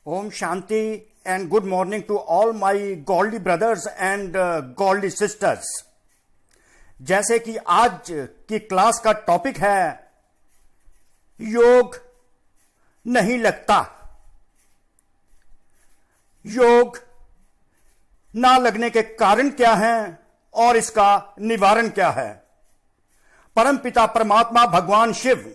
Om Shanti and good morning to all my godly brothers and godly sisters. जैसे कि आज की class का टॉपिक है योग नहीं लगता। योग ना लगने के कारण क्या हैं और इसका निवारण क्या है। परमपिता परमात्मा भगवान शिव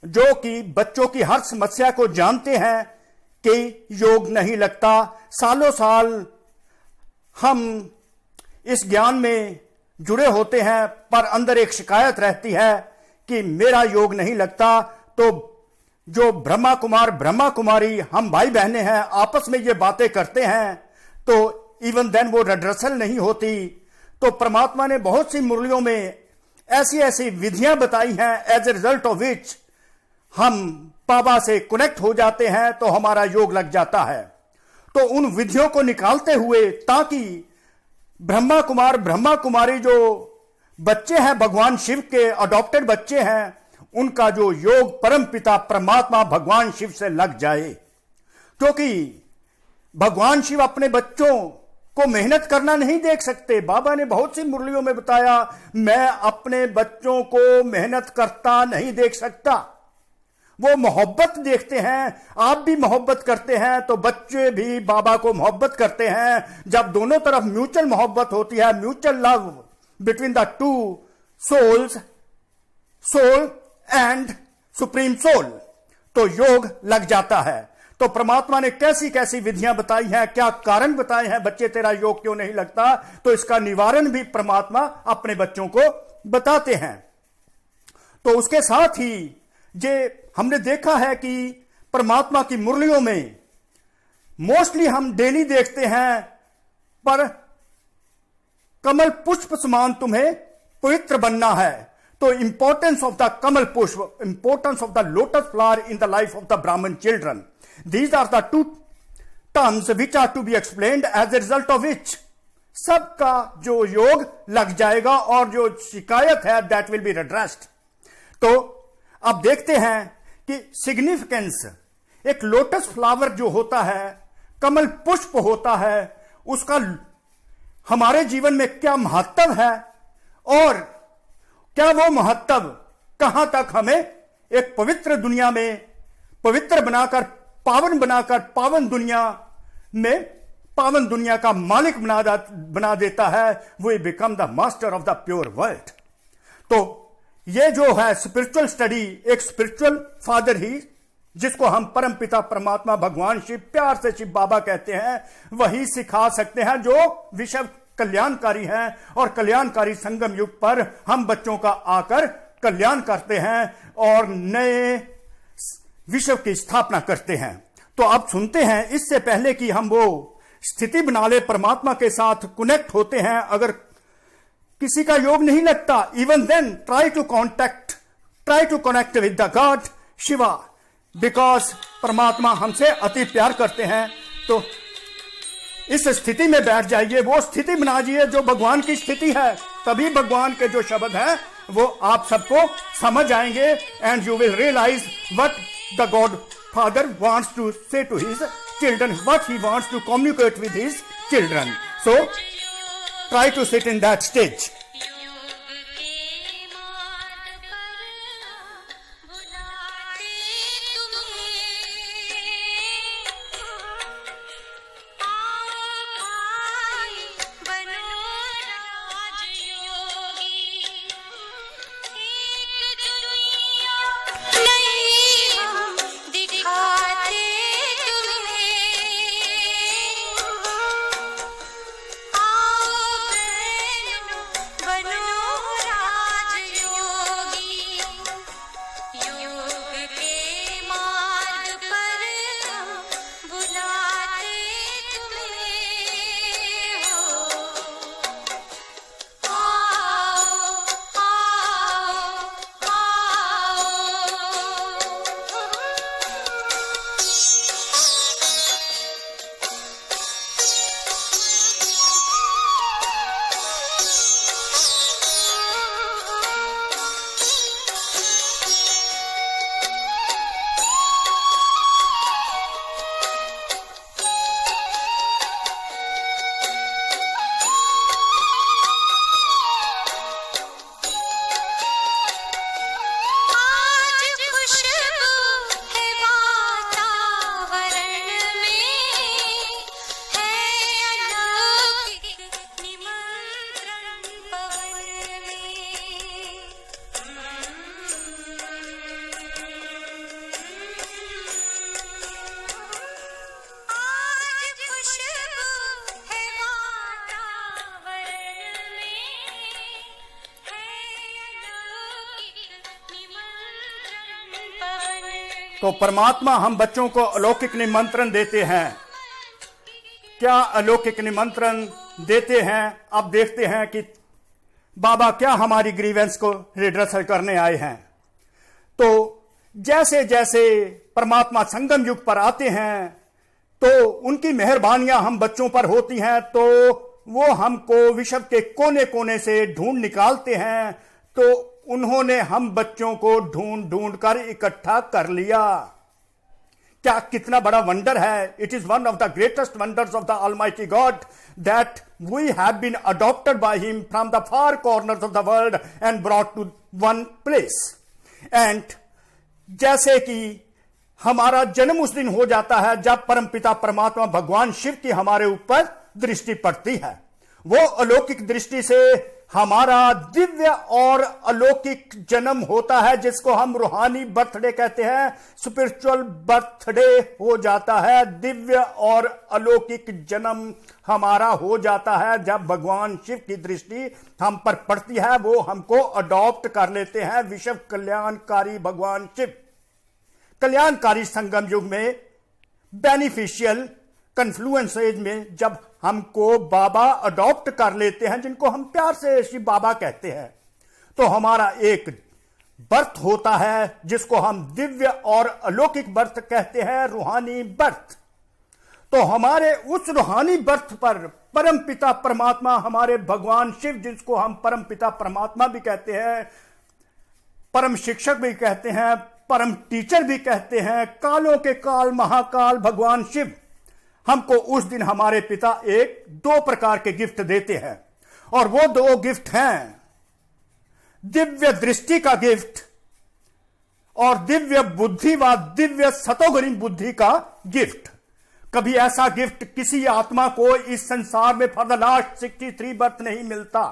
जो कि बच्चों की हर समस्या को जानते हैं कि योग नहीं लगता, सालों साल हम इस ज्ञान में जुड़े होते हैं, पर अंदर एक शिकायत रहती है कि मेरा योग नहीं लगता। तो जो ब्रह्मा कुमार ब्रह्मा कुमारी हम भाई बहनें हैं, आपस में ये बातें करते हैं, तो इवन देन वो रेड्रेसल नहीं होती। तो परमात्मा ने बहुत सी मुरलियों में ऐसी ऐसी विधियां बताई हैं, as a result of which हम बाबा से कनेक्ट हो जाते हैं, तो हमारा योग लग जाता है। तो उन विधियों को निकालते हुए, ताकि ब्रह्मा कुमार ब्रह्मा कुमारी जो बच्चे हैं भगवान शिव के अडॉप्टेड बच्चे हैं, उनका जो योग परम पिता परमात्मा भगवान शिव से लग जाए। क्योंकि भगवान शिव अपने बच्चों को मेहनत करना नहीं देख सकते। बाबा ने बहुत सी मुरलियों में बताया, मैं अपने बच्चों को मेहनत करता नहीं देख सकता। वो मोहब्बत देखते हैं, आप भी मोहब्बत करते हैं, तो बच्चे भी बाबा को मोहब्बत करते हैं। जब दोनों तरफ म्यूचुअल मोहब्बत होती है, mutual love between the two souls, soul and supreme soul, तो योग लग जाता है। तो परमात्मा ने कैसी कैसी विधियां बताई हैं, क्या कारण बताए हैं, बच्चे तेरा योग क्यों नहीं लगता, तो इसका निवारण भी परमात्मा अपने बच्चों को बताते हैं। तो उसके साथ ही जे हमने देखा है कि परमात्मा की मुरलियों में मोस्टली हम डेली देखते हैं, पर कमल पुष्प समान तुम्हें पवित्र बनना है। तो इंपॉर्टेंस ऑफ द कमल पुष्प, importance of the lotus flower in the life of the Brahmin children, these are the two terms which are to be explained, as a result of which सबका जो योग लग जाएगा और जो शिकायत है दैट विल बी रेड्रेस्ड। तो अब देखते हैं कि सिग्निफिकेंस, एक लोटस फ्लावर जो होता है, कमल पुष्प होता है, उसका हमारे जीवन में क्या महत्व है और क्या वो महत्व कहां तक हमें एक पवित्र दुनिया में पवित्र बनाकर पावन दुनिया में पावन दुनिया का मालिक बना देता है। We become the master of the pure world. तो ये जो है स्पिरिचुअल स्टडी, एक स्पिरिचुअल फादर ही, जिसको हम परम पिता परमात्मा भगवान शिव प्यार से शिव बाबा कहते हैं, वही सिखा सकते हैं जो विश्व कल्याणकारी हैं। और कल्याणकारी संगम युग पर हम बच्चों का आकर कल्याण करते हैं और नए विश्व की स्थापना करते हैं। तो अब सुनते हैं, इससे पहले कि हम वो स्थिति बना ले, परमात्मा के साथ कनेक्ट होते हैं। अगर किसी का योग नहीं लगता, even then try to connect with the God Shiva, because परमात्मा हमसे अति प्यार करते हैं। तो इस स्थिति में बैठ जाइए, वो स्थिति बनाइए जो भगवान की स्थिति है, तभी भगवान के जो शब्द हैं वो आप सबको समझ आएंगे, and you will realise what the God father wants to say to his children, what he wants to communicate with his children. So try to sit in that stage. तो परमात्मा हम बच्चों को अलौकिक निमंत्रण देते हैं। क्या अलौकिक निमंत्रण देते हैं? अब देखते हैं कि बाबा क्या हमारी ग्रीवेंस को रिड्रेसल करने आए हैं। तो जैसे जैसे परमात्मा संगम युग पर आते हैं तो उनकी मेहरबानियां हम बच्चों पर होती हैं, तो वो हमको विश्व के कोने कोने से ढूंढ निकालते हैं। तो उन्होंने हम बच्चों को ढूंढ ढूंढ कर इकट्ठा कर लिया। क्या कितना बड़ा वंडर है! It is one of the greatest wonders of the almighty God that we have been adopted by him from the far corners of the world and brought to one place. And जैसे कि हमारा जन्म उस दिन हो जाता है जब परमपिता परमात्मा भगवान शिव की हमारे ऊपर दृष्टि पड़ती है। वो अलौकिक दृष्टि से हमारा दिव्य और अलौकिक जन्म होता है, जिसको हम रूहानी बर्थडे कहते हैं। स्पिरिचुअल बर्थडे हो जाता है, दिव्य और अलौकिक जन्म हमारा हो जाता है जब भगवान शिव की दृष्टि हम पर पड़ती है। वो हमको अडॉप्ट कर लेते हैं। विश्व कल्याणकारी भगवान शिव कल्याणकारी संगम युग में बेनिफिशियल कन्फ्लुएंसेज में जब हमको बाबा अडॉप्ट कर लेते हैं, जिनको हम प्यार से शिव बाबा कहते हैं, तो हमारा एक बर्थ होता है जिसको हम दिव्य और अलौकिक बर्थ कहते हैं, रूहानी बर्थ। तो हमारे उस रूहानी बर्थ पर परम पिता परमात्मा, हमारे भगवान शिव, जिसको हम परम पिता परमात्मा भी कहते हैं, परम शिक्षक भी कहते हैं, परम टीचर भी कहते हैं, कालों के काल महाकाल भगवान शिव, हमको उस दिन हमारे पिता दो प्रकार के गिफ्ट देते हैं। और वो दो गिफ्ट हैं दिव्य दृष्टि का गिफ्ट और दिव्य बुद्धि व दिव्य सतोगुणी बुद्धि का गिफ्ट। कभी ऐसा गिफ्ट किसी आत्मा को इस संसार में फॉर द लास्ट 63 बर्थ नहीं मिलता।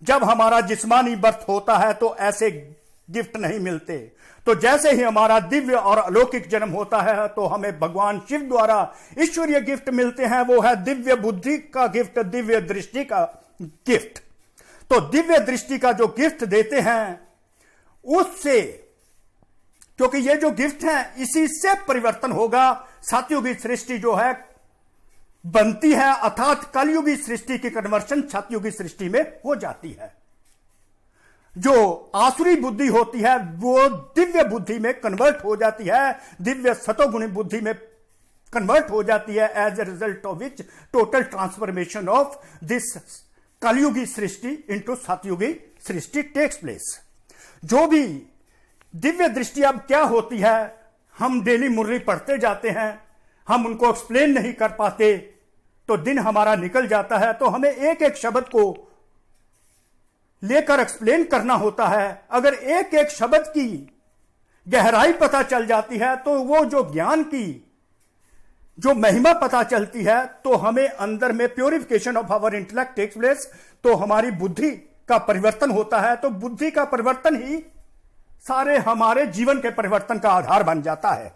जब हमारा जिस्मानी बर्थ होता है तो ऐसे गिफ्ट नहीं मिलते। तो जैसे ही हमारा दिव्य और अलौकिक जन्म होता है तो हमें भगवान शिव द्वारा ईश्वरीय गिफ्ट मिलते हैं। वो है दिव्य बुद्धि का गिफ्ट, दिव्य दृष्टि का गिफ्ट। तो दिव्य दृष्टि का जो गिफ्ट देते हैं उससे, क्योंकि ये जो गिफ्ट है इसी से परिवर्तन होगा। सतयुगी सृष्टि जो है बनती है, अर्थात कलयुगी सृष्टि की कन्वर्शन सतयुगी सृष्टि में हो जाती है। जो आसुरी बुद्धि होती है वो दिव्य बुद्धि में कन्वर्ट हो जाती है, दिव्य सतोगुणी बुद्धि में कन्वर्ट हो जाती है, as a result of which total transformation of this कलयुगी सृष्टि इनटू सतयुगी सृष्टि टेक्स प्लेस। जो भी दिव्य दृष्टि अब क्या होती है, हम डेली मुर्री पढ़ते जाते हैं, हम उनको एक्सप्लेन नहीं कर पाते, तो दिन हमारा निकल जाता है। तो हमें एक एक शब्द को लेकर एक्सप्लेन करना होता है। अगर एक एक शब्द की गहराई पता चल जाती है तो वो जो ज्ञान की जो महिमा पता चलती है, तो हमें अंदर में purification of our intellect takes place, तो हमारी बुद्धि का परिवर्तन होता है। तो बुद्धि का परिवर्तन ही सारे हमारे जीवन के परिवर्तन का आधार बन जाता है।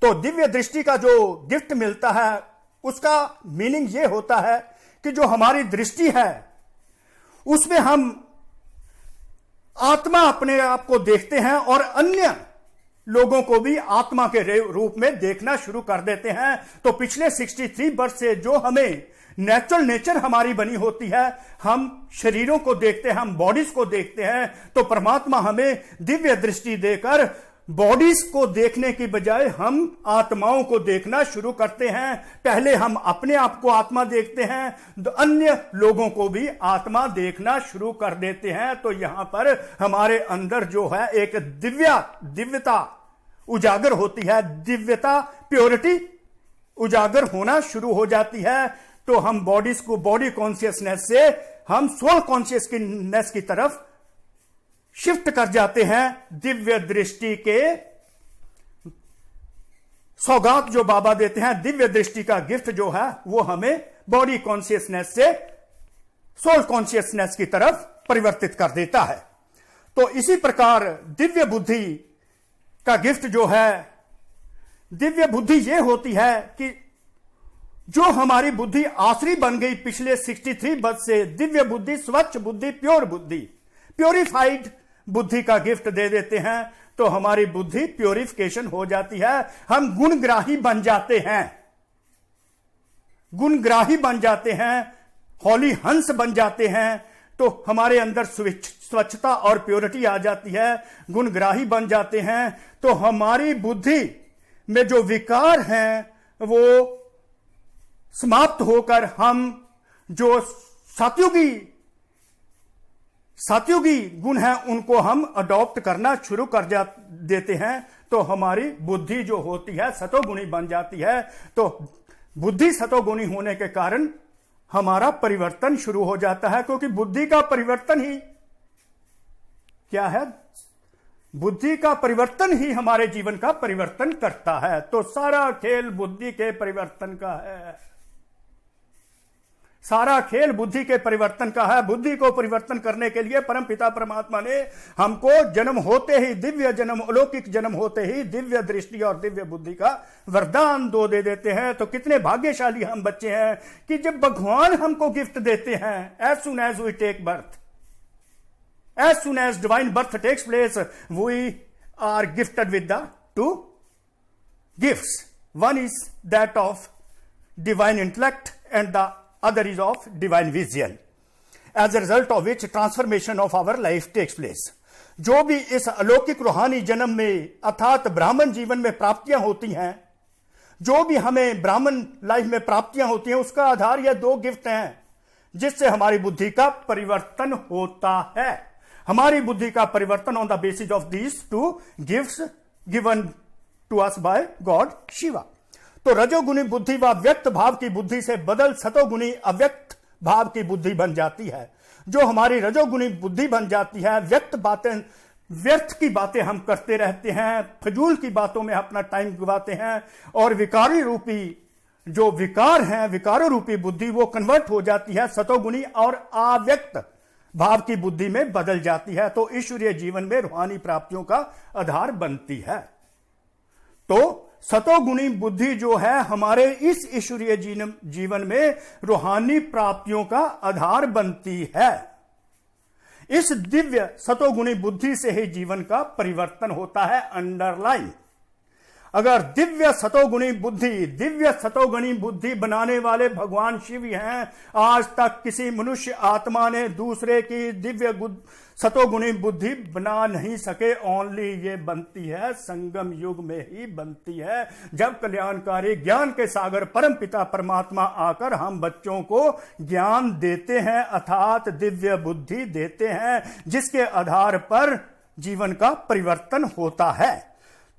तो दिव्य दृष्टि का जो गिफ्ट मिलता है उसका मीनिंग ये होता है कि जो हमारी दृष्टि है उसमें हम आत्मा अपने आप को देखते हैं और अन्य लोगों को भी आत्मा के रूप में देखना शुरू कर देते हैं। तो पिछले 63 वर्ष से जो हमें नेचुरल नेचर हमारी बनी होती है, हम शरीरों को देखते हैं, हम बॉडीज को देखते हैं, तो परमात्मा हमें दिव्य दृष्टि देकर बॉडीज को देखने की बजाय हम आत्माओं को देखना शुरू करते हैं। पहले हम अपने आप को आत्मा देखते हैं, तो अन्य लोगों को भी आत्मा देखना शुरू कर देते हैं। तो यहां पर हमारे अंदर जो है एक दिव्यता उजागर होती है, दिव्यता प्योरिटी उजागर होना शुरू हो जाती है। तो हम बॉडीज को बॉडी कॉन्शियसनेस से हम सोल कॉन्शियसनेस की तरफ शिफ्ट कर जाते हैं। दिव्य दृष्टि के सौगात जो बाबा देते हैं, दिव्य दृष्टि का गिफ्ट जो है वो हमें बॉडी कॉन्शियसनेस से सोल कॉन्शियसनेस की तरफ परिवर्तित कर देता है। तो इसी प्रकार दिव्य बुद्धि का गिफ्ट जो है, दिव्य बुद्धि ये होती है कि जो हमारी बुद्धि आसुरी बन गई पिछले 63 वर्ष से, दिव्य बुद्धि, स्वच्छ बुद्धि, प्योर बुद्धि, प्योरिफाइड बुद्धि का गिफ्ट दे देते हैं। तो हमारी बुद्धि प्योरिफिकेशन हो जाती है, हम गुणग्राही बन जाते हैं, गुणग्राही बन जाते हैं, होली हंस बन जाते हैं, तो हमारे अंदर स्वच्छता और प्योरिटी आ जाती है, गुणग्राही बन जाते हैं, तो हमारी बुद्धि में जो विकार हैं वो समाप्त होकर हम जो सात्विकी गुण हैं उनको हम अडॉप्ट करना शुरू कर देते हैं, तो हमारी बुद्धि जो होती है सतोगुणी बन जाती है। तो बुद्धि सतोगुणी होने के कारण हमारा परिवर्तन शुरू हो जाता है, क्योंकि बुद्धि का परिवर्तन ही क्या है, बुद्धि का परिवर्तन ही हमारे जीवन का परिवर्तन करता है। तो सारा खेल बुद्धि के परिवर्तन का है, सारा खेल बुद्धि के परिवर्तन का है। बुद्धि को परिवर्तन करने के लिए परमपिता परमात्मा ने हमको जन्म होते ही, दिव्य जन्म, अलौकिक जन्म होते ही दिव्य दृष्टि और दिव्य बुद्धि का वरदान दे देते हैं। तो कितने भाग्यशाली हम बच्चे हैं कि जब भगवान हमको गिफ्ट देते हैं, as soon as we take birth, as soon as divine birth takes place, we are gifted with the two gifts. One is that of divine intellect and the other is of divine vision, as a result of which transformation of our life takes place. जो भी इस अलौकिक रूहानी जन्म में अर्थात ब्राह्मण जीवन में प्राप्तियां होती हैं, जो भी हमें ब्राह्मण लाइफ में प्राप्तियां होती हैं, उसका आधार यह दो गिफ्ट हैं जिससे हमारी बुद्धि का परिवर्तन होता है। हमारी बुद्धि का परिवर्तन on the basis of these two gifts given to us by God Shiva. तो रजोगुणी बुद्धि व व्यक्त भाव की बुद्धि से बदल सतोगुणी अव्यक्त भाव की बुद्धि बन जाती है। जो हमारी रजोगुणी बुद्धि बन जाती है, व्यर्थ की बातें हम करते रहते हैं, फजूल की बातों में अपना टाइम गवाते हैं, और विकारी रूपी जो विकार हैं, विकारों रूपी बुद्धि वो कन्वर्ट हो जाती है सतोगुणी और अव्यक्त भाव की बुद्धि में बदल जाती है। तो ईश्वरीय जीवन में रूहानी प्राप्तियों का आधार बनती है। तो सतोगुणी बुद्धि जो है हमारे इस ईश्वरीय जीवन में रूहानी प्राप्तियों का आधार बनती है। इस दिव्य सतोगुणी बुद्धि से ही जीवन का परिवर्तन होता है। अंडरलाइन, अगर दिव्य सतोगुणी बुद्धि बनाने वाले भगवान शिव हैं, आज तक किसी मनुष्य आत्मा ने दूसरे की दिव्य सतोगुणी बुद्धि बना नहीं सके। ओनली ये बनती है संगम युग में ही बनती है, जब कल्याणकारी ज्ञान के सागर परम पिता परमात्मा आकर हम बच्चों को ज्ञान देते हैं, अर्थात दिव्य बुद्धि देते हैं, जिसके आधार पर जीवन का परिवर्तन होता है।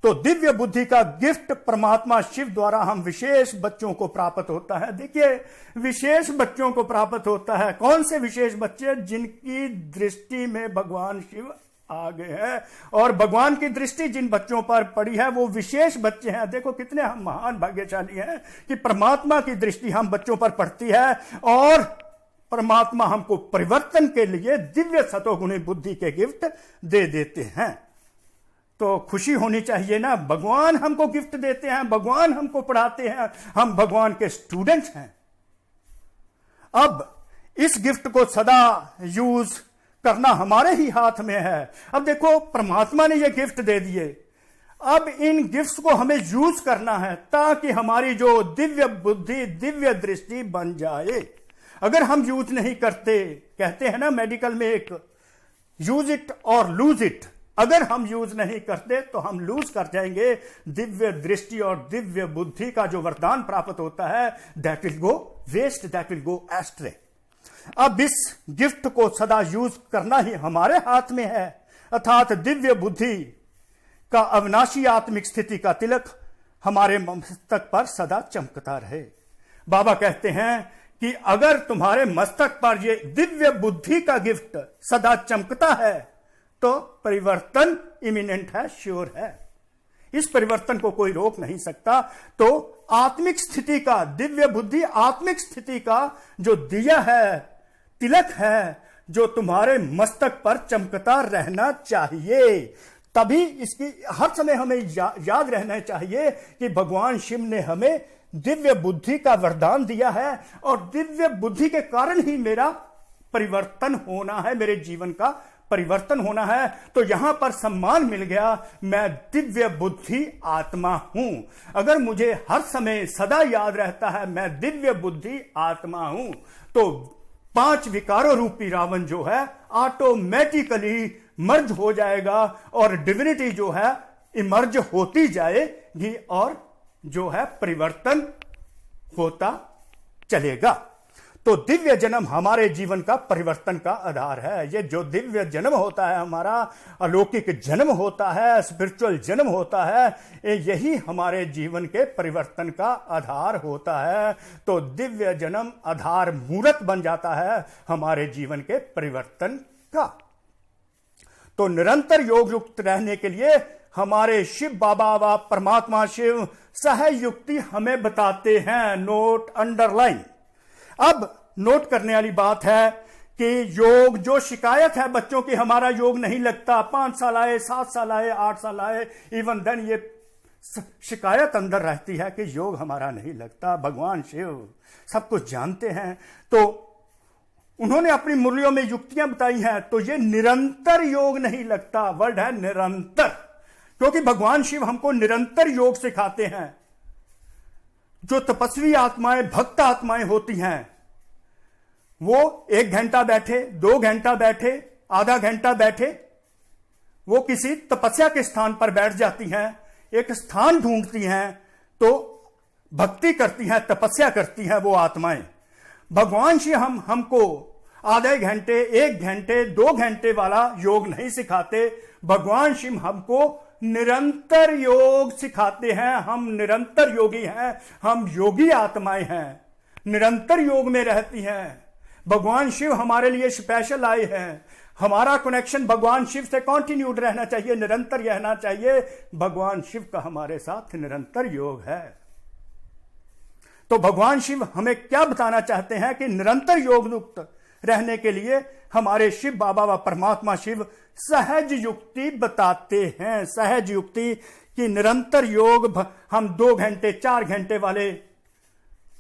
तो दिव्य बुद्धि का गिफ्ट परमात्मा शिव द्वारा हम विशेष बच्चों को प्राप्त होता है। देखिए, विशेष बच्चों को प्राप्त होता है। कौन से विशेष बच्चे? जिनकी दृष्टि में भगवान शिव आ गए हैं, और भगवान की दृष्टि जिन बच्चों पर पड़ी है वो विशेष बच्चे हैं। देखो कितने हम महान भाग्यशाली हैं कि परमात्मा की दृष्टि हम बच्चों पर पड़ती है, और परमात्मा हमको परिवर्तन के लिए दिव्य सतोगुणी बुद्धि के गिफ्ट दे देते हैं। तो खुशी होनी चाहिए ना, भगवान हमको गिफ्ट देते हैं, भगवान हमको पढ़ाते हैं, हम भगवान के स्टूडेंट हैं। अब इस गिफ्ट को सदा यूज करना हमारे ही हाथ में है। अब देखो, परमात्मा ने ये गिफ्ट दे दिए, अब इन गिफ्ट्स को हमें यूज करना है ताकि हमारी जो दिव्य बुद्धि, दिव्य दृष्टि बन जाए। अगर हम यूज नहीं करते, कहते हैं ना मेडिकल में एक, यूज इट और लूज इट, अगर हम यूज नहीं करते तो हम लूज कर जाएंगे। दिव्य दृष्टि और दिव्य बुद्धि का जो वरदान प्राप्त होता है, that will go waste, that will go astray. अब इस गिफ्ट को सदा यूज करना ही हमारे हाथ में है, अर्थात दिव्य बुद्धि का अविनाशी आत्मिक स्थिति का तिलक हमारे मस्तक पर सदा चमकता रहे। बाबा कहते हैं कि अगर तुम्हारे मस्तक पर ये दिव्य बुद्धि का गिफ्ट सदा चमकता है तो परिवर्तन इमिनेंट है, श्योर है। इस परिवर्तन को कोई रोक नहीं सकता। तो आत्मिक स्थिति का, दिव्य बुद्धि आत्मिक स्थिति का जो दिया है, तिलक है, जो तुम्हारे मस्तक पर चमकता रहना चाहिए। तभी इसकी हर समय हमें याद रहना चाहिए कि भगवान शिव ने हमें दिव्य बुद्धि का वरदान दिया है, और दिव्य बुद्धि के कारण ही मेरा परिवर्तन होना है, मेरे जीवन का परिवर्तन होना है, तो यहां पर सम्मान मिल गया, मैं दिव्य बुद्धि आत्मा हूं। अगर मुझे हर समय सदा याद रहता है मैं दिव्य बुद्धि आत्मा हूं, तो 5 विकारों रूपी रावण जो है ऑटोमेटिकली मर्ज हो जाएगा और डिविनिटी जो है इमर्ज होती जाएगी और जो है परिवर्तन होता चलेगा। तो दिव्य जन्म हमारे जीवन का परिवर्तन का आधार है। ये जो दिव्य जन्म होता है, हमारा अलौकिक जन्म होता है, स्पिरिचुअल जन्म होता है, यही हमारे जीवन के परिवर्तन का आधार होता है। तो दिव्य जन्म आधार मूर्त बन जाता है हमारे जीवन के परिवर्तन का। तो निरंतर योग युक्त रहने के लिए हमारे शिव बाबा व परमात्मा शिव सहज युक्ति हमें बताते हैं। Note underline. अब नोट करने वाली बात है कि योग जो शिकायत है बच्चों की हमारा योग नहीं लगता, 5 साल आए, 7 साल आए, 8 साल आए, इवन देन ये शिकायत अंदर रहती है कि योग हमारा नहीं लगता। भगवान शिव सब कुछ जानते हैं, तो उन्होंने अपनी मुरलियों में युक्तियां बताई हैं। तो ये निरंतर योग नहीं लगता, वर्ड है निरंतर, क्योंकि भगवान शिव हमको निरंतर योग सिखाते हैं। जो तपस्वी आत्माएं, भक्त आत्माएं होती हैं, वो 1 घंटा बैठे, 2 घंटा बैठे, आधा घंटा बैठे, वो किसी तपस्या के स्थान पर बैठ जाती हैं, एक स्थान ढूंढती हैं, तो भक्ति करती हैं, तपस्या करती हैं वो आत्माएं। भगवान श्री हमको आधे घंटे, 1 घंटे, 2 घंटे वाला योग नहीं सिखाते। भगवान शिव हमको निरंतर योग सिखाते हैं। हम निरंतर योगी हैं, हम योगी आत्माएं हैं, निरंतर योग में रहती हैं। भगवान शिव हमारे लिए स्पेशल आए हैं। हमारा कनेक्शन भगवान शिव से कंटिन्यूड रहना चाहिए, निरंतर रहना चाहिए। भगवान शिव का हमारे साथ निरंतर योग है। तो भगवान शिव हमें क्या बताना चाहते हैं कि निरंतर योग युक्त रहने के लिए हमारे शिव बाबा व परमात्मा शिव सहज युक्ति बताते हैं। सहज युक्ति कि निरंतर योग हम 2 घंटे 4 घंटे वाले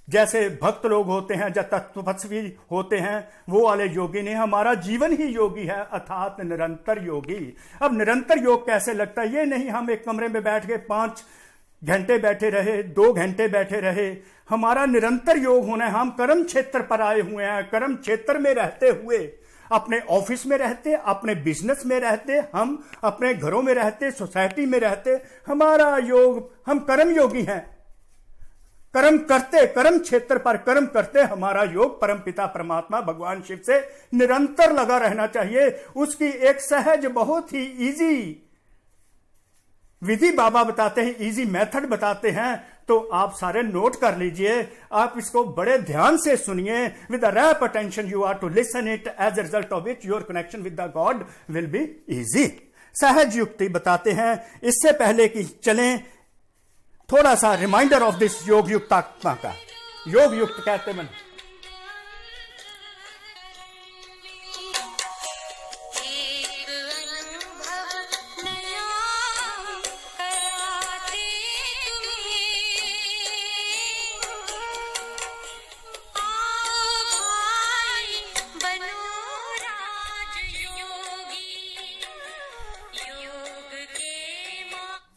जैसे भक्त लोग होते हैं, जब तपस्वी होते हैं, वो वाले योगी नहीं, हमारा जीवन ही योगी है, अर्थात निरंतर योगी। अब निरंतर योग कैसे लगता है? ये नहीं हम एक कमरे में बैठ के 5 घंटे बैठे रहे, 2 घंटे बैठे रहे। हमारा निरंतर योग होना है। हम कर्म क्षेत्र पर आए हुए हैं, कर्म क्षेत्र में रहते हुए, अपने ऑफिस में रहते, अपने बिजनेस में रहते, हम अपने घरों में रहते, सोसाइटी में रहते, हमारा योग, हम कर्म योगी हैं। कर्म करते, कर्म क्षेत्र पर कर्म करते, हमारा योग परमपिता परमात्मा भगवान शिव से निरंतर लगा रहना चाहिए। उसकी एक सहज, बहुत ही इजी विधि बाबा बताते हैं, इजी मेथड बताते हैं। तो आप सारे नोट कर लीजिए, आप इसको बड़े ध्यान से सुनिए। With the rapt attention you are to listen it, as a result of which your connection with the God will be easy. सहज युक्ति बताते हैं। इससे पहले कि चलें, थोड़ा सा रिमाइंडर ऑफ दिस योग युक्त आत्मा का। योग युक्त कहते हैं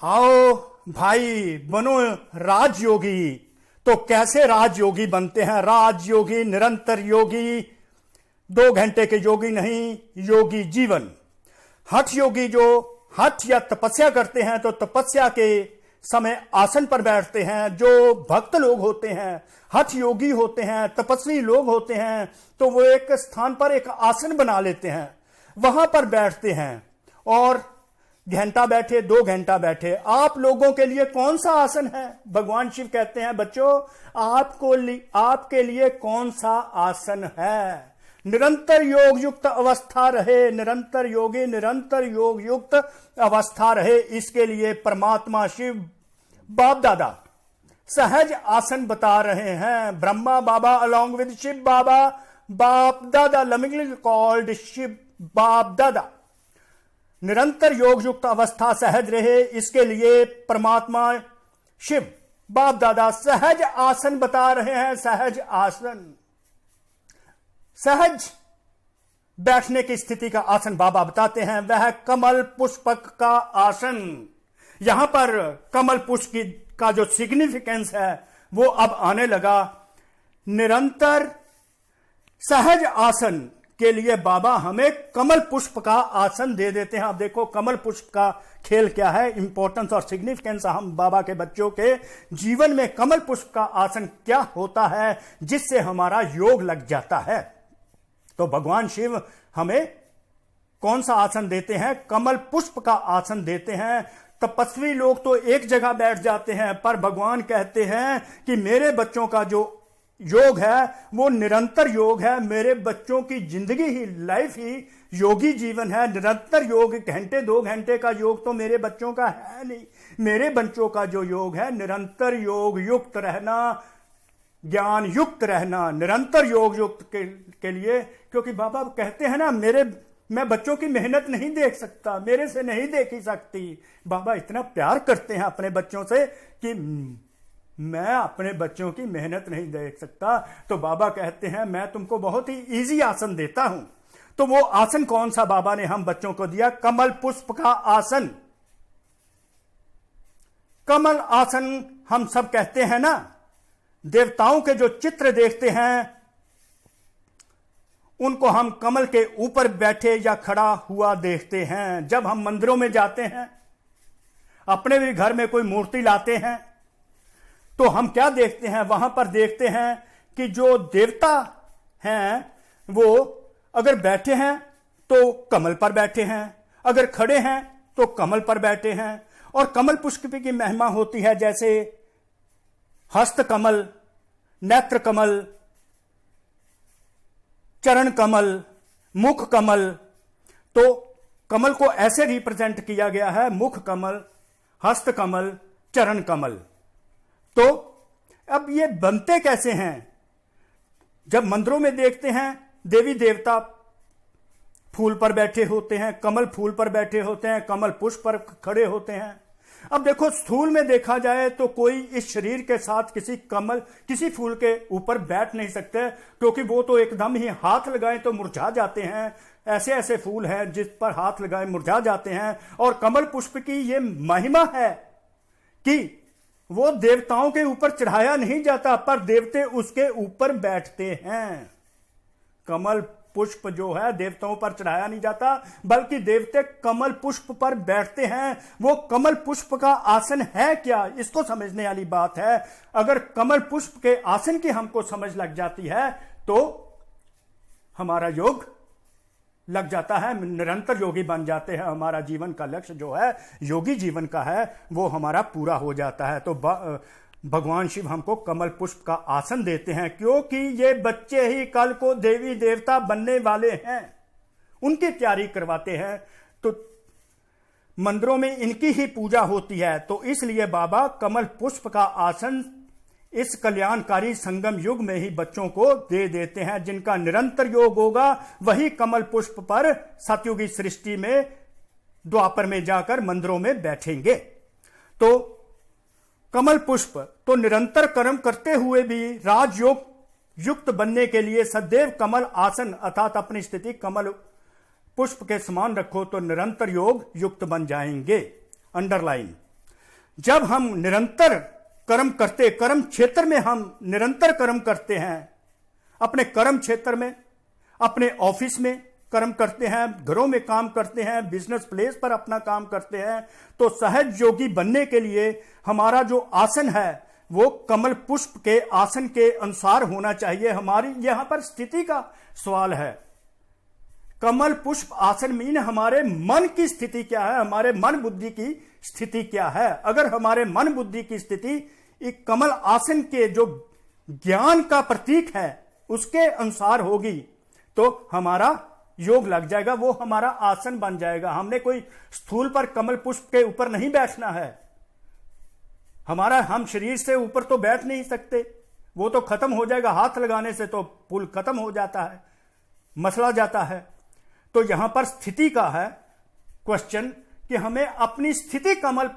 आओ भाई बनो राजयोगी। तो कैसे राजयोगी बनते हैं? राजयोगी, निरंतर योगी, 2 घंटे के योगी नहीं, योगी जीवन। हठ योगी जो हठ या तपस्या करते हैं, तो तपस्या के समय आसन पर बैठते हैं। जो भक्त लोग होते हैं, हठ योगी होते हैं, तपस्वी लोग होते हैं, तो वो एक स्थान पर एक आसन बना लेते हैं, वहां पर बैठते हैं और घंटा बैठे, 2 घंटा बैठे। आप लोगों के लिए कौन सा आसन है? भगवान शिव कहते हैं बच्चों, आपके लिए कौन सा आसन है? निरंतर योग युक्त अवस्था रहे, निरंतर योगी, निरंतर योग युक्त अवस्था रहे, इसके लिए परमात्मा शिव बाप दादा सहज आसन बता रहे हैं। ब्रह्मा बाबा अलॉन्ग विद शिव बाबा, बाप दादा लविंगली कॉल्ड शिव बाप दादा। निरंतर योग युक्त अवस्था सहज रहे, इसके लिए परमात्मा शिव बाप दादा सहज आसन बता रहे हैं। सहज आसन, सहज बैठने की स्थिति का आसन बाबा बताते हैं, वह कमल पुष्पक का आसन। यहां पर कमल पुष्प का जो सिग्निफिकेंस है वो अब आने लगा। निरंतर सहज आसन के लिए बाबा हमें कमल पुष्प का आसन दे देते हैं। अब देखो कमल पुष्प का खेल क्या है, इंपॉर्टेंस और सिग्निफिकेंस हम बाबा के बच्चों के जीवन में कमल पुष्प का आसन क्या होता है जिससे हमारा योग लग जाता है। तो भगवान शिव हमें कौन सा आसन देते हैं? कमल पुष्प का आसन देते हैं। तपस्वी लोग तो एक जगह बैठ जाते हैं, पर भगवान कहते हैं कि मेरे बच्चों का जो योग है वो निरंतर योग है। मेरे बच्चों की जिंदगी ही, लाइफ ही योगी जीवन है। निरंतर योग, घंटे 2 घंटे का योग तो मेरे बच्चों का है नहीं। मेरे बच्चों का जो योग है निरंतर योग, युक्त रहना, ज्ञान युक्त रहना, निरंतर योग युक्त के लिए। क्योंकि बाबा कहते हैं ना, मैं बच्चों की मेहनत नहीं देख सकता, मेरे से नहीं देखी सकती। बाबा इतना प्यार करते हैं अपने बच्चों से कि मैं अपने बच्चों की मेहनत नहीं देख सकता। तो बाबा कहते हैं मैं तुमको बहुत ही इजी आसन देता हूं। तो वो आसन कौन सा बाबा ने हम बच्चों को दिया? कमल पुष्प का आसन। कमल आसन हम सब कहते हैं ना, देवताओं के जो चित्र देखते हैं उनको हम कमल के ऊपर बैठे या खड़ा हुआ देखते हैं। जब हम मंदिरों में जाते हैं, अपने भी घर में कोई मूर्ति लाते हैं, तो हम क्या देखते हैं? वहां पर देखते हैं कि जो देवता हैं वो अगर बैठे हैं तो कमल पर बैठे हैं, अगर खड़े हैं तो कमल पर बैठे हैं। और कमल पुष्प की महिमा होती है, जैसे हस्त कमल, नेत्र कमल, चरण कमल, मुख कमल। तो कमल को ऐसे रिप्रेजेंट किया गया है, मुख कमल, हस्त कमल, चरण कमल। तो अब ये बनते कैसे हैं? जब मंदिरों में देखते हैं देवी देवता फूल पर बैठे होते हैं, कमल फूल पर बैठे होते हैं, कमल पुष्प पर खड़े होते हैं। अब देखो स्थूल में देखा जाए तो कोई इस शरीर के साथ किसी फूल के ऊपर बैठ नहीं सकते, क्योंकि वो तो एकदम ही हाथ लगाएं तो मुरझा जाते हैं। ऐसे ऐसे फूल हैं जिस पर हाथ लगाएं मुरझा जाते हैं। और कमल पुष्प की ये महिमा है कि वो देवताओं के ऊपर चढ़ाया नहीं जाता, पर देवते उसके ऊपर बैठते हैं। कमल पुष्प जो है देवताओं पर चढ़ाया नहीं जाता, बल्कि देवते कमल पुष्प पर बैठते हैं। वो कमल पुष्प का आसन है क्या, इसको समझने वाली बात है। अगर कमल पुष्प के आसन की हमको समझ लग जाती है तो हमारा योग लग जाता है, निरंतर योगी बन जाते हैं। हमारा जीवन का लक्ष्य जो है योगी जीवन का है वो हमारा पूरा हो जाता है। तो भगवान शिव हमको कमल पुष्प का आसन देते हैं, क्योंकि ये बच्चे ही कल को देवी देवता बनने वाले हैं, उनकी तैयारी करवाते हैं। तो मंदिरों में इनकी ही पूजा होती है। तो इसलिए बाबा कमल पुष्प का आसन इस कल्याणकारी संगम युग में ही बच्चों को दे देते हैं। जिनका निरंतर योग होगा वही कमल पुष्प पर सतयुगी सृष्टि में द्वापर में जाकर मंदिरों में बैठेंगे। तो कमल पुष्प तो निरंतर कर्म करते हुए भी राजयोग युक्त बनने के लिए सदैव कमल आसन अर्थात अपनी स्थिति कमल पुष्प के समान रखो तो निरंतर योग युक्त बन जाएंगे। अंडरलाइन, जब हम निरंतर कर्म क्षेत्र में हम निरंतर कर्म करते हैं, अपने कर्म क्षेत्र में, अपने ऑफिस में कर्म करते हैं, घरों में काम करते हैं, बिजनेस प्लेस पर अपना काम करते हैं, तो सहज योगी बनने के लिए हमारा जो आसन है वो कमल पुष्प के आसन के अनुसार होना चाहिए। हमारी यहां पर स्थिति का सवाल है। कमल पुष्प आसन मीन हमारे मन की स्थिति क्या है, हमारे मन बुद्धि की स्थिति क्या है। अगर हमारे मन बुद्धि की स्थिति एक कमल आसन के जो ज्ञान का प्रतीक है उसके अनुसार होगी तो हमारा योग लग जाएगा, वो हमारा आसन बन जाएगा। हमने कोई स्थूल पर कमल पुष्प के ऊपर नहीं बैठना है। हम शरीर से ऊपर तो बैठ नहीं सकते, वो तो खत्म हो जाएगा, हाथ लगाने से तो पुल खत्म हो जाता है, मसला जाता है। तो यहां पर स्थिति का है क्वेश्चन कि हमें अपनी स्थिति कमल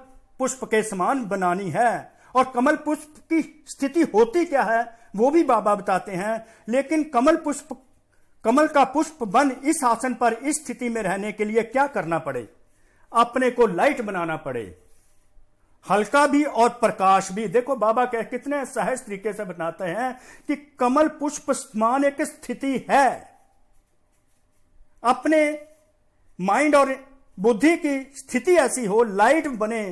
पुष्प के समान बनानी है। और कमल पुष्प की स्थिति होती क्या है वो भी बाबा बताते हैं। लेकिन कमल पुष्प कमल का पुष्प बन इस आसन पर इस स्थिति में रहने के लिए क्या करना पड़े? अपने को लाइट बनाना पड़े, हल्का भी और प्रकाश भी। देखो बाबा कितने सहज तरीके से बताते हैं कि कमल पुष्प समान एक स्थिति है। अपने माइंड और बुद्धि की स्थिति ऐसी हो, लाइट बने,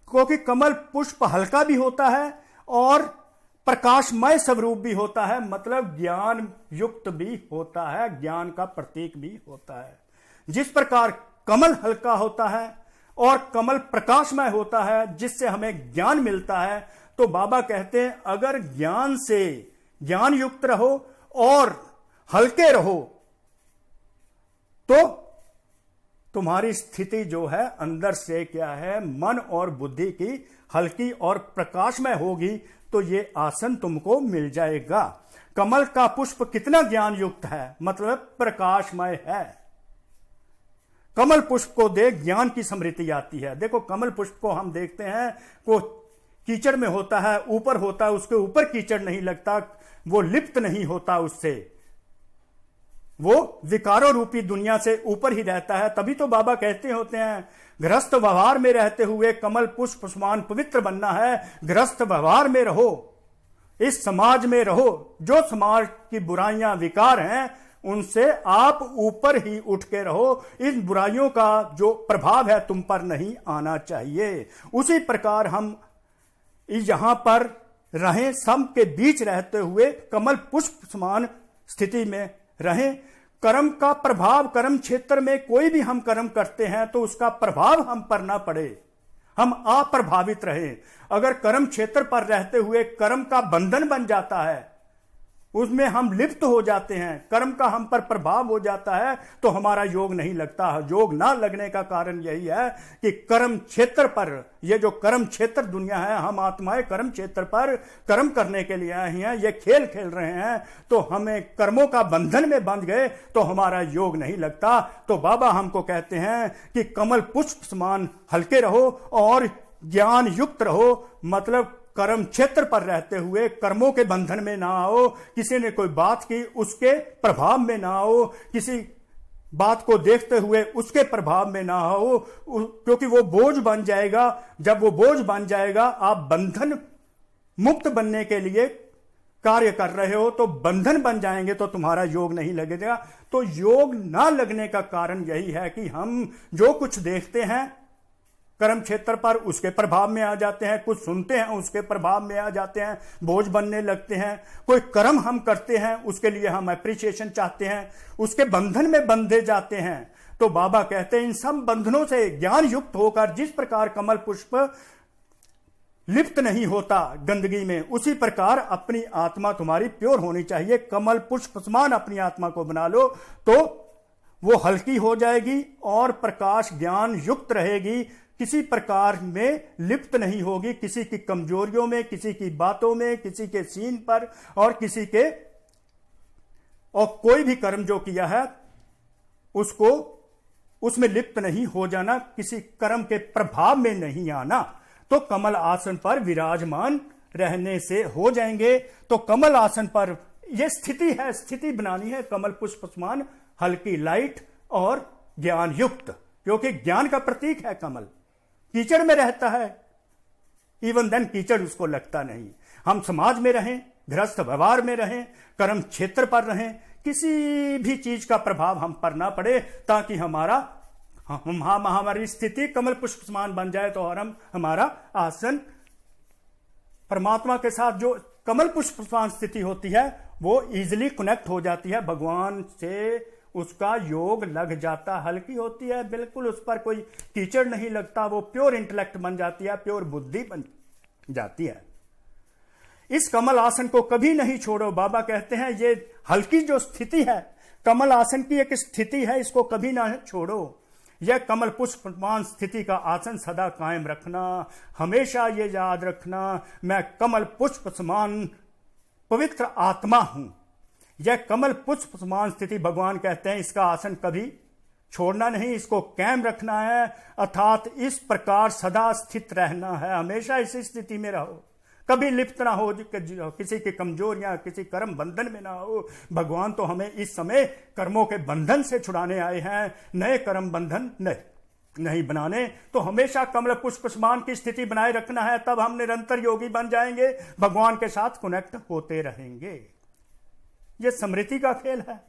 क्योंकि कमल पुष्प हल्का भी होता है और प्रकाशमय स्वरूप भी होता है, मतलब ज्ञान युक्त भी होता है, ज्ञान का प्रतीक भी होता है। जिस प्रकार कमल हल्का होता है और कमल प्रकाशमय होता है, जिससे हमें ज्ञान मिलता है, तो बाबा कहते हैं अगर ज्ञान से ज्ञान युक्त रहो और हल्के रहो तो तुम्हारी स्थिति जो है अंदर से क्या है, मन और बुद्धि की हल्की और प्रकाशमय होगी, तो ये आसन तुमको मिल जाएगा। कमल का पुष्प कितना ज्ञान युक्त है, मतलब प्रकाशमय है। कमल पुष्प को देख ज्ञान की स्मृति आती है। देखो कमल पुष्प को हम देखते हैं, वो कीचड़ में होता है, ऊपर होता है, उसके ऊपर कीचड़ नहीं लगता, वो लिप्त नहीं होता उससे, वो विकारों रूपी दुनिया से ऊपर ही रहता है। तभी तो बाबा कहते होते हैं गृहस्थ व्यवहार में रहते हुए कमल पुष्प समान पवित्र बनना है। गृहस्थ व्यवहार में रहो, इस समाज में रहो, जो समाज की बुराइयां विकार हैं उनसे आप ऊपर ही उठ के रहो। इन बुराइयों का जो प्रभाव है तुम पर नहीं आना चाहिए। उसी प्रकार हम यहां पर रहें, सब के बीच रहते हुए कमल पुष्प समान स्थिति में रहें। कर्म का प्रभाव, कर्म क्षेत्र में कोई भी हम कर्म करते हैं तो उसका प्रभाव हम पर ना पड़े, हम अप्रभावित रहें। अगर कर्म क्षेत्र पर रहते हुए कर्म का बंधन बन जाता है, उसमें हम लिप्त हो जाते हैं, कर्म का हम पर प्रभाव हो जाता है, तो हमारा योग नहीं लगता। योग ना लगने का कारण यही है कि कर्म क्षेत्र पर, ये जो कर्म क्षेत्र दुनिया है, हम आत्माएं कर्म क्षेत्र पर कर्म करने के लिए आए हैं, ये खेल खेल रहे हैं, तो हमें कर्मों का बंधन में बंध गए तो हमारा योग नहीं लगता। तो बाबा हमको कहते हैं कि कमल पुष्प समान हल्के रहो और ज्ञान युक्त रहो, मतलब कर्म क्षेत्र पर रहते हुए कर्मों के बंधन में ना आओ, किसी ने कोई बात की उसके प्रभाव में ना आओ, किसी बात को देखते हुए उसके प्रभाव में ना आओ, क्योंकि वो बोझ बन जाएगा। जब वो बोझ बन जाएगा, आप बंधन मुक्त बनने के लिए कार्य कर रहे हो तो बंधन बन जाएंगे, तो तुम्हारा योग नहीं लगेगा। तो योग ना लगने का कारण यही है कि हम जो कुछ देखते हैं कर्म क्षेत्र पर उसके प्रभाव में आ जाते हैं, कुछ सुनते हैं उसके प्रभाव में आ जाते हैं, बोझ बनने लगते हैं। कोई कर्म हम करते हैं उसके लिए हम अप्रिसिएशन चाहते हैं, उसके बंधन में बंधे जाते हैं। तो बाबा कहते हैं इन सब बंधनों से ज्ञान युक्त होकर जिस प्रकार कमल पुष्प लिप्त नहीं होता गंदगी में, उसी प्रकार अपनी आत्मा तुम्हारी प्योर होनी चाहिए। कमल पुष्प समान अपनी आत्मा को बना लो तो वो हल्की हो जाएगी और प्रकाश ज्ञान युक्त रहेगी, किसी प्रकार में लिप्त नहीं होगी, किसी की कमजोरियों में, किसी की बातों में, किसी के सीन पर और किसी के, और कोई भी कर्म जो किया है उसको उसमें लिप्त नहीं हो जाना, किसी कर्म के प्रभाव में नहीं आना। तो कमल आसन पर विराजमान रहने से हो जाएंगे। तो कमल आसन पर यह स्थिति है, स्थिति बनानी है कमल पुष्प समान हल्की, लाइट और ज्ञान युक्त, क्योंकि ज्ञान का प्रतीक है कमल। कीचड़ में रहता है, इवन देन कीचड़ उसको लगता नहीं। हम समाज में रहें, गृहस्थ व्यवहार में रहें, कर्म क्षेत्र पर रहें, किसी भी चीज का प्रभाव हम पर ना पड़े, ताकि हमारी स्थिति कमल पुष्प समान बन जाए। तो और हमारा आसन परमात्मा के साथ जो कमल पुष्प समान स्थिति होती है वो इजिली कनेक्ट हो जाती है भगवान से, उसका योग लग जाता, हल्की होती है बिल्कुल, उस पर कोई कीचड़ नहीं लगता, वो प्योर इंटेलेक्ट बन जाती है, प्योर बुद्धि बन जाती है। इस कमल आसन को कभी नहीं छोड़ो। बाबा कहते हैं ये हल्की जो स्थिति है, कमल आसन की एक स्थिति है, इसको कभी ना छोड़ो। यह कमल पुष्प समान स्थिति का आसन सदा कायम रखना, हमेशा ये याद रखना मैं कमल पुष्प समान पवित्र आत्मा हूं। यह कमल पुष्प समान स्थिति भगवान कहते हैं इसका आसन कभी छोड़ना नहीं, इसको कायम रखना है, अर्थात इस प्रकार सदा स्थित रहना है, हमेशा इसी स्थिति में रहो। कभी लिप्त ना हो किसी की कमजोरियां, किसी कर्म बंधन में ना हो। भगवान तो हमें इस समय कर्मों के बंधन से छुड़ाने आए हैं, नए कर्म बंधन नहीं बनाने। तो हमेशा कमल पुष्प समान की स्थिति बनाए रखना है, तब हम निरंतर योगी बन जाएंगे, भगवान के साथ कनेक्ट होते रहेंगे। यह स्मृति का खेल है।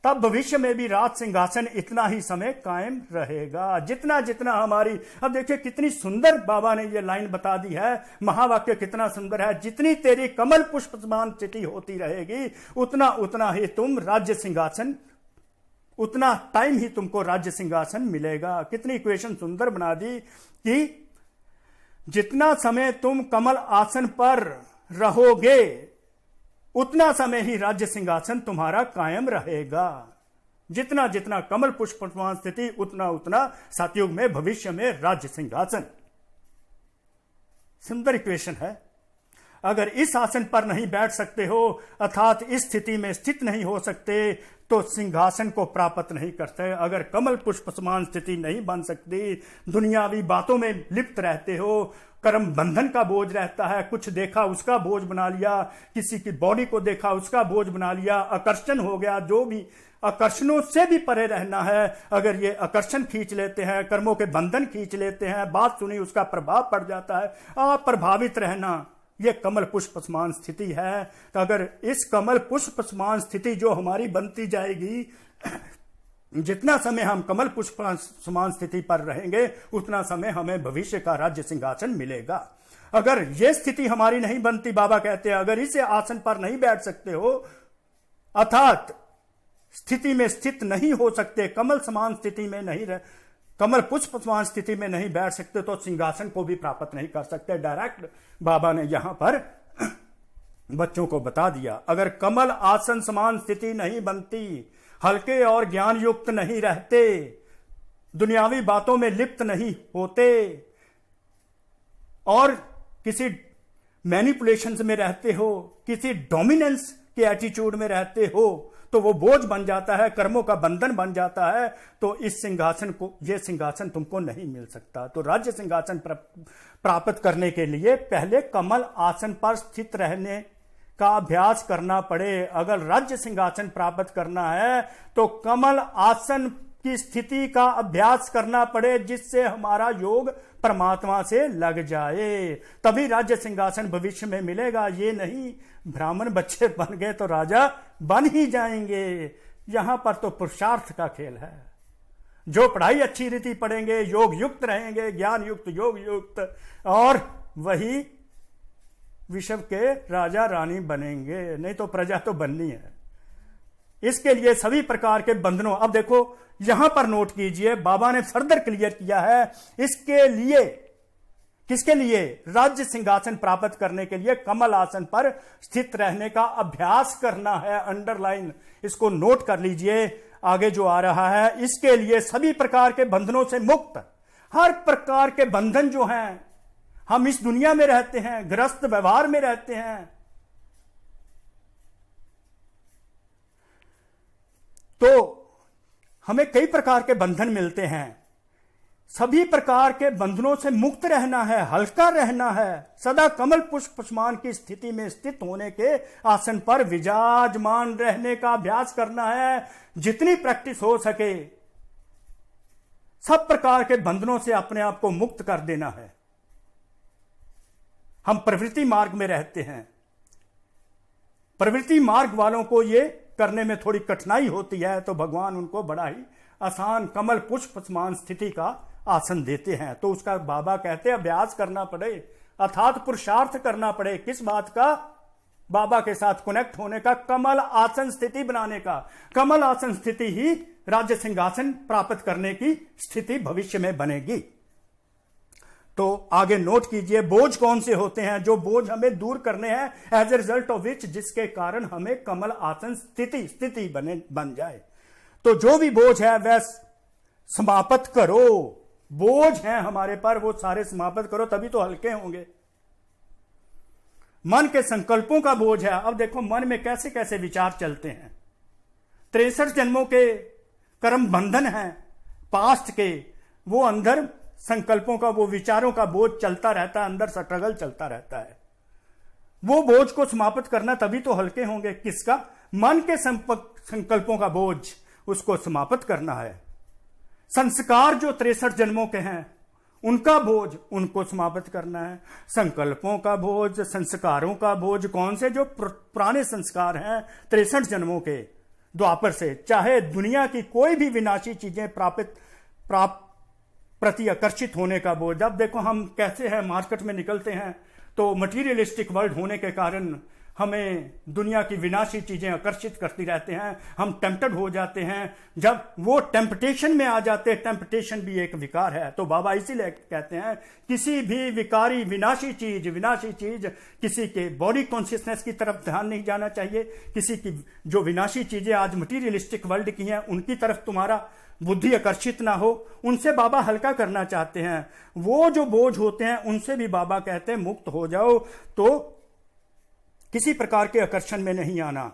तब भविष्य में भी राज सिंहासन इतना ही समय कायम रहेगा, जितना जितना हमारी, अब देखिए कितनी सुंदर बाबा ने ये लाइन बता दी है, महावाक्य कितना सुंदर है, जितनी तेरी कमल पुष्प समान स्थिति होती रहेगी उतना उतना ही तुम राज्य सिंहासन, उतना टाइम ही तुमको राज्य सिंहासन मिलेगा। कितनी इक्वेशन सुंदर बना दी कि जितना समय तुम कमल आसन पर रहोगे उतना समय ही राज्य सिंहासन तुम्हारा कायम रहेगा। जितना जितना कमल पुष्प समान स्थिति उतना उतना सतयुग में, भविष्य में राज्य सिंहासन। सुंदर इक्वेशन है। अगर इस आसन पर नहीं बैठ सकते हो, अर्थात इस स्थिति में स्थित नहीं हो सकते, तो सिंहासन को प्राप्त नहीं करते। अगर कमल पुष्प समान स्थिति नहीं बन सकती, दुनियावी बातों में लिप्त रहते हो, कर्म बंधन का बोझ रहता है, कुछ देखा उसका बोझ बना लिया, किसी की बॉडी को देखा उसका बोझ बना लिया, आकर्षण हो गया, जो भी आकर्षणों से भी परे रहना है। अगर ये आकर्षण खींच लेते हैं, कर्मों के बंधन खींच लेते हैं, बात सुनी उसका प्रभाव पड़ जाता है, आप प्रभावित रहना, ये कमल पुष्प समान स्थिति है। तो अगर इस कमल पुष्प समान स्थिति जो हमारी बनती जाएगी, जितना समय हम कमल पुष्प समान स्थिति पर रहेंगे उतना समय हमें भविष्य का राज्य सिंहासन मिलेगा। अगर यह स्थिति हमारी नहीं बनती, बाबा कहते हैं अगर इस आसन पर नहीं बैठ सकते हो, अर्थात स्थिति में स्थित नहीं हो सकते, कमल समान स्थिति में नहीं रह, कमल पुष्प समान स्थिति में नहीं बैठ सकते, तो सिंहासन को भी प्राप्त नहीं कर सकते। डायरेक्ट बाबा ने यहां पर बच्चों को बता दिया। अगर कमल आसन समान स्थिति नहीं बनती, हल्के और ज्ञान युक्त नहीं रहते, दुनियावी बातों में लिप्त नहीं होते और किसी मैनिपुलेशंस में रहते हो, किसी डोमिनेंस के एटीट्यूड में रहते हो, तो वो बोझ बन जाता है, कर्मों का बंधन बन जाता है। तो इस सिंहासन को, ये सिंहासन तुमको नहीं मिल सकता। तो राज्य सिंहासन प्राप्त करने के लिए पहले कमल आसन पर स्थित रहने का अभ्यास करना पड़े। अगर राज्य सिंहासन प्राप्त करना है तो कमल आसन की स्थिति का अभ्यास करना पड़े, जिससे हमारा योग परमात्मा से लग जाए, तभी राज्य सिंहासन भविष्य में मिलेगा। ये नहीं ब्राह्मण बच्चे बन गए तो राजा बन ही जाएंगे। यहां पर तो पुरुषार्थ का खेल है। जो पढ़ाई अच्छी रीति पढ़ेंगे, योग युक्त रहेंगे, ज्ञान युक्त, योग युक्त, और वही विश्व के राजा रानी बनेंगे, नहीं तो प्रजा तो बननी है। इसके लिए सभी प्रकार के बंधनों, अब देखो यहां पर नोट कीजिए, बाबा ने फर्दर क्लियर किया है। इसके लिए, किसके लिए? राज्य सिंहासन प्राप्त करने के लिए कमल आसन पर स्थित रहने का अभ्यास करना है। अंडरलाइन इसको नोट कर लीजिए, आगे जो आ रहा है। इसके लिए सभी प्रकार के बंधनों से मुक्त, हर प्रकार के बंधन जो हैं, हम इस दुनिया में रहते हैं, गृहस्थ व्यवहार में रहते हैं, तो हमें कई प्रकार के बंधन मिलते हैं। सभी प्रकार के बंधनों से मुक्त रहना है, हल्का रहना है, सदा कमल पुष्प समान की स्थिति में स्थित होने के आसन पर विराजमान रहने का अभ्यास करना है। जितनी प्रैक्टिस हो सके सब प्रकार के बंधनों से अपने आप को मुक्त कर देना है। हम प्रवृत्ति मार्ग में रहते हैं, प्रवृत्ति मार्ग वालों को ये करने में थोड़ी कठिनाई होती है, तो भगवान उनको बड़ा ही आसान कमल पुष्प समान स्थिति का आसन देते हैं। तो उसका बाबा कहते हैं अभ्यास करना पड़े, अर्थात पुरुषार्थ करना पड़े। किस बात का? बाबा के साथ कनेक्ट होने का, कमल आसन स्थिति बनाने का। कमल आसन स्थिति ही राज्य सिंहासन प्राप्त करने की स्थिति भविष्य में बनेगी। तो आगे नोट कीजिए, बोझ कौन से होते हैं? जो बोझ हमें दूर करने हैं, as a result of which, जिसके कारण हमें कमल आसन स्थिति बन जाए। तो जो भी बोझ है वह समाप्त करो। बोझ है हमारे पर, वो सारे समाप्त करो, तभी तो हल्के होंगे। मन के संकल्पों का बोझ है। अब देखो मन में कैसे कैसे विचार चलते हैं। 63 जन्मों के कर्म बंधन हैं पास्ट के, वो अंदर संकल्पों का, वो विचारों का बोझ चलता रहता है, अंदर स्ट्रगल चलता रहता है। वो बोझ को समाप्त करना, तभी तो हल्के होंगे। किसका? मन के संकल्पों का बोझ, उसको समाप्त करना है। संस्कार जो 63 जन्मों के हैं, उनका बोझ, उनको समाप्त करना है। संकल्पों का बोझ, संस्कारों का बोझ, कौन से? जो पुराने संस्कार हैं 63 जन्मों के, द्वापर से। चाहे दुनिया की कोई भी विनाशी चीजें प्रति आकर्षित होने का बोझ। अब देखो हम कैसे हैं, मार्केट में निकलते हैं तो मटीरियलिस्टिक वर्ल्ड होने के कारण हमें दुनिया की विनाशी चीजें आकर्षित करती रहते हैं, हम टेम्प्टेड हो जाते हैं। जब वो टेम्पटेशन में आ जाते हैं, टेम्पटेशन भी एक विकार है, तो बाबा इसीलिए कहते हैं किसी भी विकारी विनाशी चीज किसी के बॉडी कॉन्शियसनेस की तरफ ध्यान नहीं जाना चाहिए। किसी की जो विनाशी चीजें आज मटीरियलिस्टिक वर्ल्ड की हैं, उनकी तरफ तुम्हारा बुद्धि आकर्षित ना हो, उनसे बाबा हल्का करना चाहते हैं। वो जो बोझ होते हैं उनसे भी बाबा कहते हैं मुक्त हो जाओ, तो किसी प्रकार के आकर्षण में नहीं आना।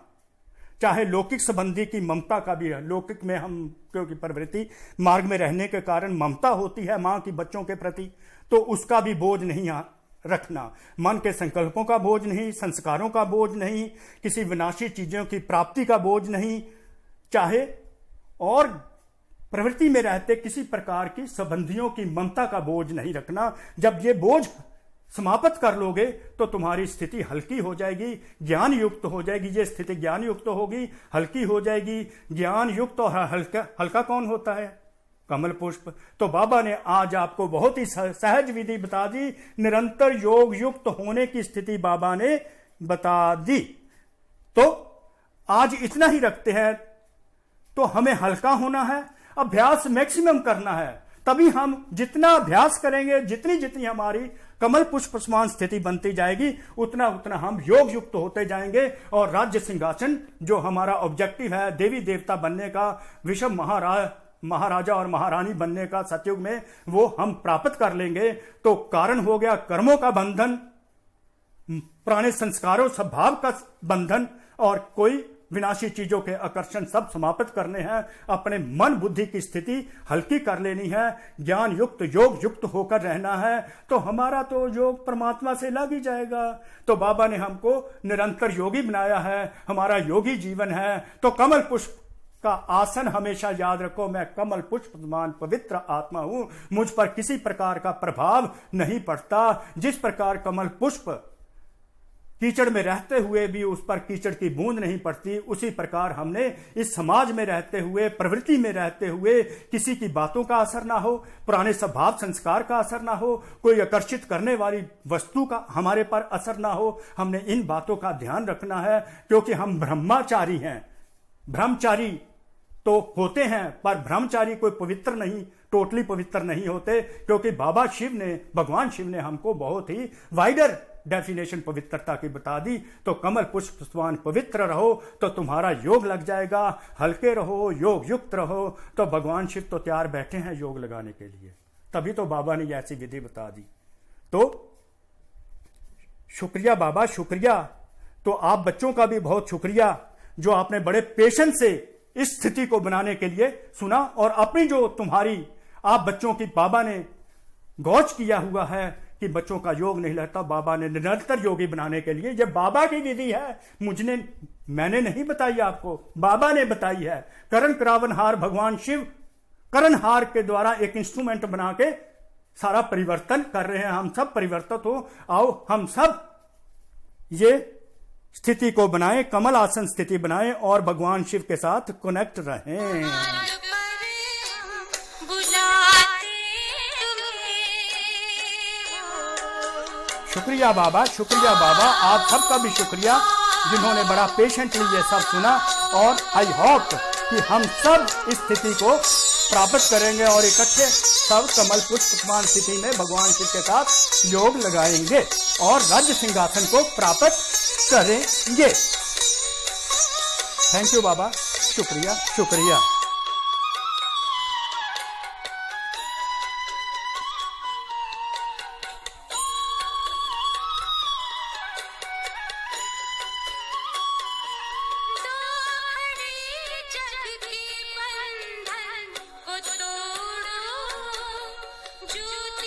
चाहे लौकिक संबंधी की ममता का भी है, लौकिक में हम क्योंकि प्रवृत्ति मार्ग में रहने के कारण ममता होती है मां की बच्चों के प्रति, तो उसका भी बोझ नहीं रखना। मन के संकल्पों का बोझ नहीं, संस्कारों का बोझ नहीं, किसी विनाशी चीजों की प्राप्ति का बोझ नहीं, चाहे और प्रवृत्ति में रहते किसी प्रकार की संबंधियों की ममता का बोझ नहीं रखना। जब ये बोझ समाप्त कर लोगे तो तुम्हारी स्थिति हल्की हो जाएगी, ज्ञान युक्त हो जाएगी। ये स्थिति ज्ञान युक्त होगी, हल्की हो जाएगी। ज्ञान युक्त और हल्का कौन होता है? कमल पुष्प। तो बाबा ने आज आपको बहुत ही सहज विधि बता दी, निरंतर योग युक्त होने की स्थिति बाबा ने बता दी। तो आज इतना ही रखते हैं, तो हमें हल्का होना है, अभ्यास मैक्सिमम करना है। तभी हम जितना अभ्यास करेंगे, जितनी हमारी कमल पुष्प समान स्थिति बनती जाएगी, उतना हम योग युक्त होते जाएंगे। और राज्य सिंहासन जो हमारा ऑब्जेक्टिव है, देवी देवता बनने का, विश्व महाराजा और महारानी बनने का सतयुग में, वो हम प्राप्त कर लेंगे। तो कारण हो गया कर्मों का बंधन, पुराने संस्कारों स्वभाव का बंधन, और कोई विनाशी चीजों के आकर्षण सब समाप्त करने हैं। अपने मन बुद्धि की स्थिति हल्की कर लेनी है, ज्ञान युक्त योग युक्त होकर रहना है, तो हमारा तो योग परमात्मा से लग ही जाएगा। तो बाबा ने हमको निरंतर योगी बनाया है, हमारा योगी जीवन है। तो कमल पुष्प का आसन हमेशा याद रखो, मैं कमल पुष्प समान पवित्र आत्मा हूं, मुझ पर किसी प्रकार का प्रभाव नहीं पड़ता। जिस प्रकार कमल पुष्प कीचड़ में रहते हुए भी उस पर कीचड़ की बूंद नहीं पड़ती, उसी प्रकार हमने इस समाज में रहते हुए, प्रवृत्ति में रहते हुए, किसी की बातों का असर ना हो, पुराने स्वभाव संस्कार का असर ना हो, कोई आकर्षित करने वाली वस्तु का हमारे पर असर ना हो। हमने इन बातों का ध्यान रखना है, क्योंकि हम ब्रह्मचारी हैं। ब्रह्मचारी तो होते हैं, पर ब्रह्मचारी कोई पवित्र नहीं, टोटली पवित्र नहीं होते, क्योंकि बाबा शिव ने, भगवान शिव ने हमको बहुत ही वाइडर डेफिनेशन पवित्रता की बता दी। तो कमल पुष्प समान पवित्र रहो तो तुम्हारा योग लग जाएगा, हल्के रहो, योग युक्त रहो। तो भगवान शिव तो तैयार बैठे हैं योग लगाने के लिए, तभी तो बाबा ने ऐसी विधि बता दी। तो शुक्रिया बाबा, शुक्रिया। तो आप बच्चों का भी बहुत शुक्रिया, जो आपने बड़े पेशेंस से इस स्थिति को बनाने के लिए सुना, और अपनी जो तुम्हारी आप बच्चों की बाबा ने गौच किया हुआ है कि बच्चों का योग नहीं लगता, बाबा ने निरंतर योगी बनाने के लिए, ये बाबा की विधि है, मैंने नहीं बताई आपको, बाबा ने बताई है। करण करावनहार भगवान शिव करणहार के द्वारा एक इंस्ट्रूमेंट बना के सारा परिवर्तन कर रहे हैं। हम सब परिवर्तित हो, आओ हम सब ये स्थिति को बनाएं, कमल आसन स्थिति बनाएं और भगवान शिव के साथ कनेक्ट रहें। शुक्रिया बाबा, शुक्रिया बाबा, आप सबका भी शुक्रिया जिन्होंने बड़ा पेशेंटली ये सब सुना। और आई होप कि हम सब इस स्थिति को प्राप्त करेंगे और इकट्ठे सब कमल पुष्प समान स्थिति में भगवान शिव के साथ योग लगाएंगे और राज्य सिंहासन को प्राप्त करेंगे। थैंक यू बाबा, शुक्रिया शुक्रिया। जो